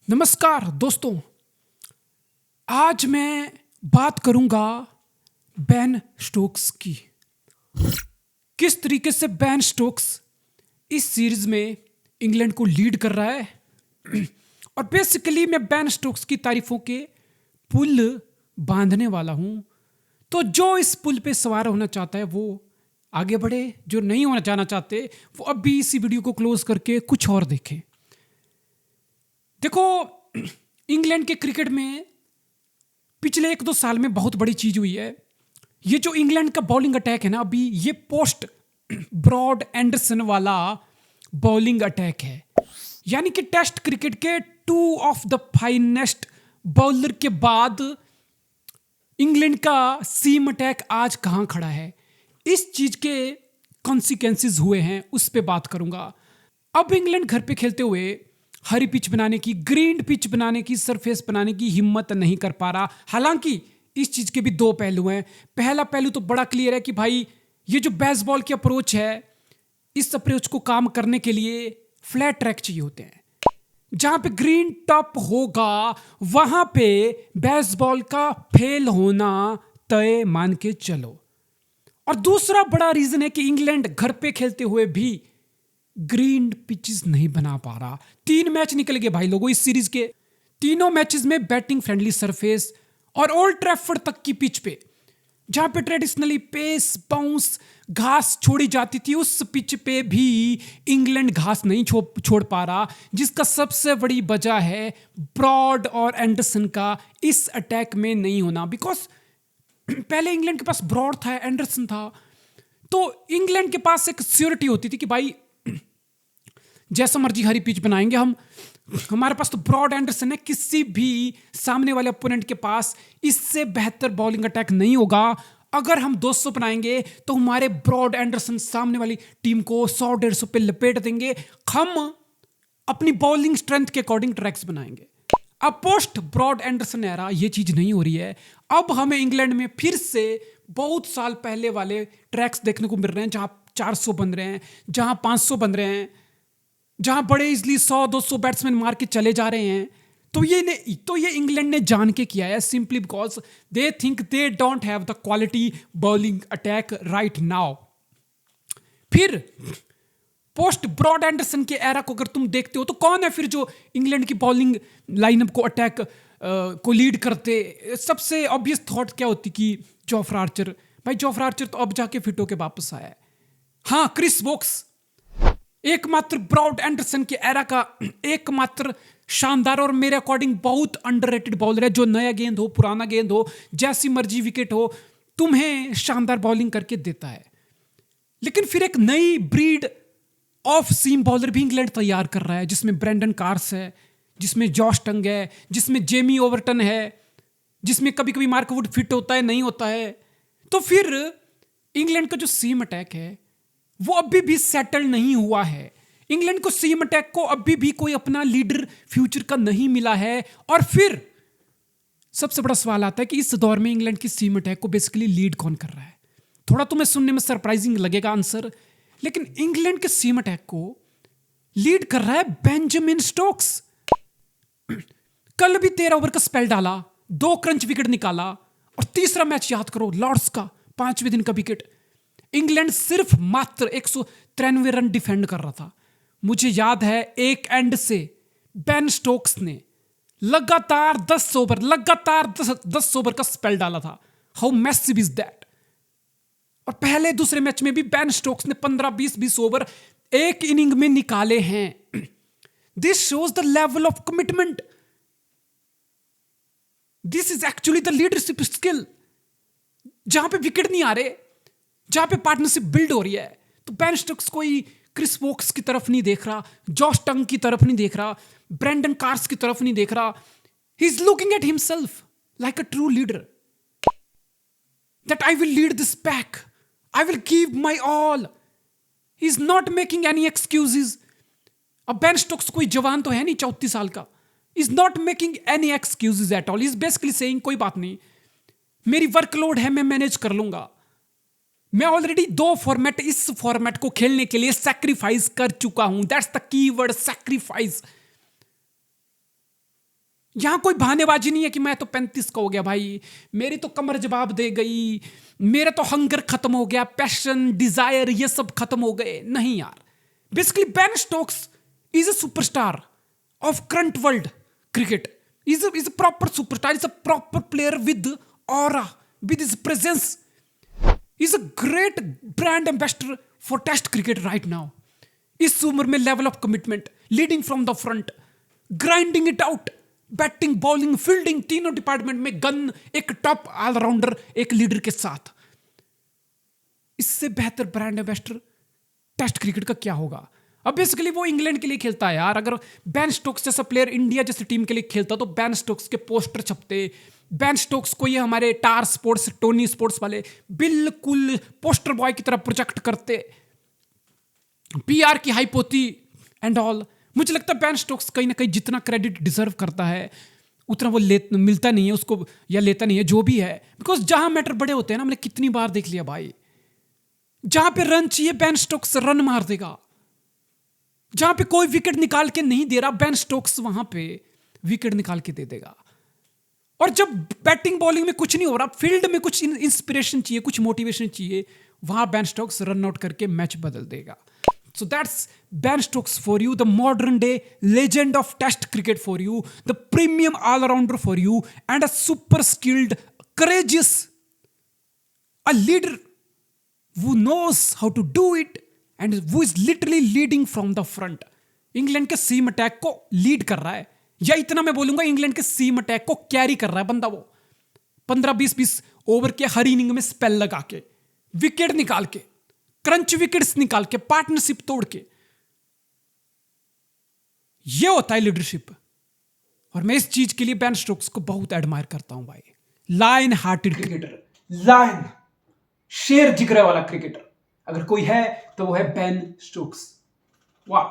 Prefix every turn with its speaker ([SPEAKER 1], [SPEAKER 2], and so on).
[SPEAKER 1] नमस्कार दोस्तों। आज मैं बात करूंगा बेन स्टोक्स की। किस तरीके से बेन स्टोक्स इस सीरीज में इंग्लैंड को लीड कर रहा है और बेसिकली मैं बेन स्टोक्स की तारीफों के पुल बांधने वाला हूं। तो जो इस पुल पे सवार होना चाहता है वो आगे बढ़े, जो नहीं होना जाना चाहते वो अब भी इसी वीडियो को क्लोज करके कुछ और देखें। देखो, इंग्लैंड के क्रिकेट में पिछले 1-2 साल में बहुत बड़ी चीज हुई है। ये जो इंग्लैंड का बॉलिंग अटैक है ना, अभी ये पोस्ट ब्रॉड एंडरसन वाला बॉलिंग अटैक है। यानी कि टेस्ट क्रिकेट के 2 ऑफ द फाइनेस्ट बॉलर के बाद इंग्लैंड का सीम अटैक आज कहां खड़ा है, इस चीज के कॉन्सिक्वेंसेस हुए हैं, उस पर बात करूंगा। अब इंग्लैंड घर पे खेलते हुए हरी पिच बनाने की, ग्रीन पिच बनाने की, सरफेस बनाने की हिम्मत नहीं कर पा रहा। हालांकि इस चीज के भी 2 पहलू हैं। पहला पहलू तो बड़ा क्लियर है कि भाई ये जो बेसबॉल की अप्रोच है, इस अप्रोच को काम करने के लिए फ्लैट ट्रैक चाहिए होते हैं। जहां पे ग्रीन टॉप होगा वहां पे बेसबॉल का फेल होना तय मान के चलो। और दूसरा बड़ा रीजन है कि इंग्लैंड घर पे खेलते हुए भी ग्रीन पिचेस नहीं बना पा रहा। 3 मैच निकल गए भाई लोगों इस सीरीज के। तीनों मैचेस में बैटिंग फ्रेंडली सरफेस और ओल्ड ट्रैफर्ड तक की पिच पे, जहां पे ट्रेडिशनली पेस बाउंस घास छोड़ी जाती थी, उस पिच पे भी इंग्लैंड घास नहीं छोड़ पा रहा। जिसका सबसे बड़ी वजह है ब्रॉड और एंडरसन का इस अटैक में नहीं होना। बिकॉज पहले इंग्लैंड के पास ब्रॉड था, एंडरसन था, तो इंग्लैंड के पास एक श्योरिटी होती थी कि भाई जैसा मर्जी हरी पिच बनाएंगे हम, हमारे पास तो ब्रॉड एंडरसन है, किसी भी सामने वाले ओपोनेंट के पास इससे बेहतर बॉलिंग अटैक नहीं होगा। अगर हम 200 बनाएंगे तो हमारे ब्रॉड एंडरसन सामने वाली टीम को 100-150 पे लपेट देंगे। हम अपनी बॉलिंग स्ट्रेंथ के अकॉर्डिंग ट्रैक्स बनाएंगे। अब पोस्ट ब्रॉड एंडरसन एरा ये चीज नहीं हो रही है। अब हमें इंग्लैंड में फिर से बहुत साल पहले वाले ट्रैक्स देखने को मिल रहे हैं, जहां 400 बन रहे हैं, जहां 500 बन रहे हैं, जहां बड़े इजली 100-200 बैट्समैन मार के चले जा रहे हैं। तो ये इंग्लैंड ने जान के किया है, simply because they think they don't have the quality bowling attack right now. फिर पोस्ट ब्रॉड एंडरसन के एरा को अगर तुम देखते हो तो कौन है फिर जो इंग्लैंड की बॉलिंग लाइनअप को अटैक को लीड करते? सबसे ऑब्वियस थॉट क्या होती कि जोफ्रा आर्चर। भाई जोफ्रा आर्चर तो अब जाके फिट होके वापस आया है। हाँ, क्रिस वोक्स एकमात्र ब्रॉड एंडरसन के एरा का एकमात्र शानदार और मेरे अकॉर्डिंग बहुत अंडररेटेड बॉलर है, जो नया गेंद हो, पुराना गेंद हो, जैसी मर्जी विकेट हो, तुम्हें शानदार बॉलिंग करके देता है। लेकिन फिर एक नई ब्रीड ऑफ सीम बॉलर भी इंग्लैंड तैयार कर रहा है, जिसमें ब्रेंडन कार्स है, जिसमें जॉश टंग है, जिसमें जेमी ओवरटन है, जिसमें कभी कभी मार्क वुड फिट होता है, नहीं होता है। तो फिर इंग्लैंड का जो सीम अटैक है वो अभी भी सेटल नहीं हुआ है। इंग्लैंड को सीम अटैक को अभी भी कोई अपना लीडर फ्यूचर का नहीं मिला है। और फिर सबसे बड़ा सवाल आता है कि इस दौर में इंग्लैंड की सीम अटैक को बेसिकली लीड कौन कर रहा है? थोड़ा तुम्हें सुनने में सरप्राइजिंग लगेगा आंसर, लेकिन इंग्लैंड के सीम अटैक को लीड कर रहा है बेंजामिन स्टोक्स। कल भी 13 ओवर का स्पेल डाला, 2 क्रंच विकेट निकाला, और तीसरा मैच याद करो लॉर्ड्स का 5वें दिन का विकेट। इंग्लैंड सिर्फ मात्र 193 रन डिफेंड कर रहा था। मुझे याद है एक एंड से बेन स्टोक्स ने लगातार 10 ओवर का स्पेल डाला था। How massive is that? और पहले दूसरे मैच में भी बेन स्टोक्स ने 15-20 ओवर एक इनिंग में निकाले हैं। This shows the level of commitment. This is actually the leadership skill. जहां पे विकेट नहीं आ रहे, जहां पे पार्टनरशिप बिल्ड हो रही है, तो बेन स्टोक्स कोई क्रिस वोक्स की तरफ नहीं देख रहा, जॉश टंग की तरफ नहीं देख रहा, ब्रेंडन कार्स की तरफ नहीं देख रहा। He is looking at himself like a true leader, that I will lead this pack, I will give my all. He is not making any excuses. अब बेन स्टोक्स कोई जवान तो है नहीं 34 साल का, is not making any excuses at all. Is basically saying कोई बात नहीं, मेरी वर्कलोड है, मैं मैनेज कर लूंगा। मैं ऑलरेडी 2 फॉर्मेट इस फॉर्मेट को खेलने के लिए सैक्रिफाइस कर चुका हूं। That's the keyword, sacrifice. यहां कोई बहानेबाजी नहीं है कि मैं तो 35 का हो गया भाई, मेरी तो कमर जवाब दे गई, मेरा तो हंगर खत्म हो गया, पैशन डिजायर ये सब खत्म हो गए। नहीं यार, basically Ben Stokes is a superstar of current world cricket, is a proper superstar, is a proper player with aura, with his presence, is a great brand ambassador for test cricket right now. इस उम्र में level of commitment, leading from the front, grinding it out, batting bowling fielding तीनों department में gun, एक top allrounder, एक leader के साथ। इससे बेहतर ब्रांड एम्बेसडर टेस्ट क्रिकेट का क्या होगा। अब बेसिकली वो इंग्लैंड के लिए खेलता है यार, अगर बेन स्टोक्स जैसा प्लेयर इंडिया जैसी टीम के लिए खेलता तो बेन स्टोक्स के पोस्टर छपते, बेन स्टोक्स को ये हमारे टार स्पोर्ट्स, टोनी स्पोर्ट्स वाले बिल्कुल पोस्टर बॉय की तरह प्रोजेक्ट करते, पीआर की हाइप होती एंड ऑल। मुझे लगता है बेन स्टोक्स कहीं ना कहीं जितना क्रेडिट डिजर्व करता है उतना वो मिलता नहीं है उसको, या लेता नहीं है, जो भी है, बिकॉज जहां मैटर बड़े होते हैं ना, हमने कितनी बार देख लिया भाई, जहां पे रन चाहिए बेन स्टोक्स रन मार देगा, जहां पे कोई विकेट निकाल के नहीं दे रहा बेन स्टोक्स वहां पे विकेट निकाल के दे देगा। और जब बैटिंग बॉलिंग में कुछ नहीं हो रहा, फील्ड में कुछ इंस्पिरेशन चाहिए, कुछ मोटिवेशन चाहिए, वहां बेन स्टोक्स रन आउट करके मैच बदल देगा। So that's Ben Stokes for you, the modern day legend of Test cricket for you, the premium all-rounder for you, and a super skilled, courageous, a leader who knows how to do it and who is literally leading from the front. England के seam attack को lead कर रहा है, या इतना मैं बोलूंगा England के सीम अटैक को कैरी कर रहा है बंदा। वो 15-20 ओवर के हर इनिंग में स्पेल लगा के, विकेट निकाल के, क्रंच विकेट्स निकाल के, पार्टनरशिप तोड़ के, ये होता है लीडरशिप। और मैं इस चीज के लिए बेन स्टोक्स को बहुत एडमायर करता हूं भाई। लायन हार्टेड क्रिकेटर, लायन, शेर जिगरे वाला क्रिकेटर अगर कोई है तो वो है बेन स्टोक्स। वाह।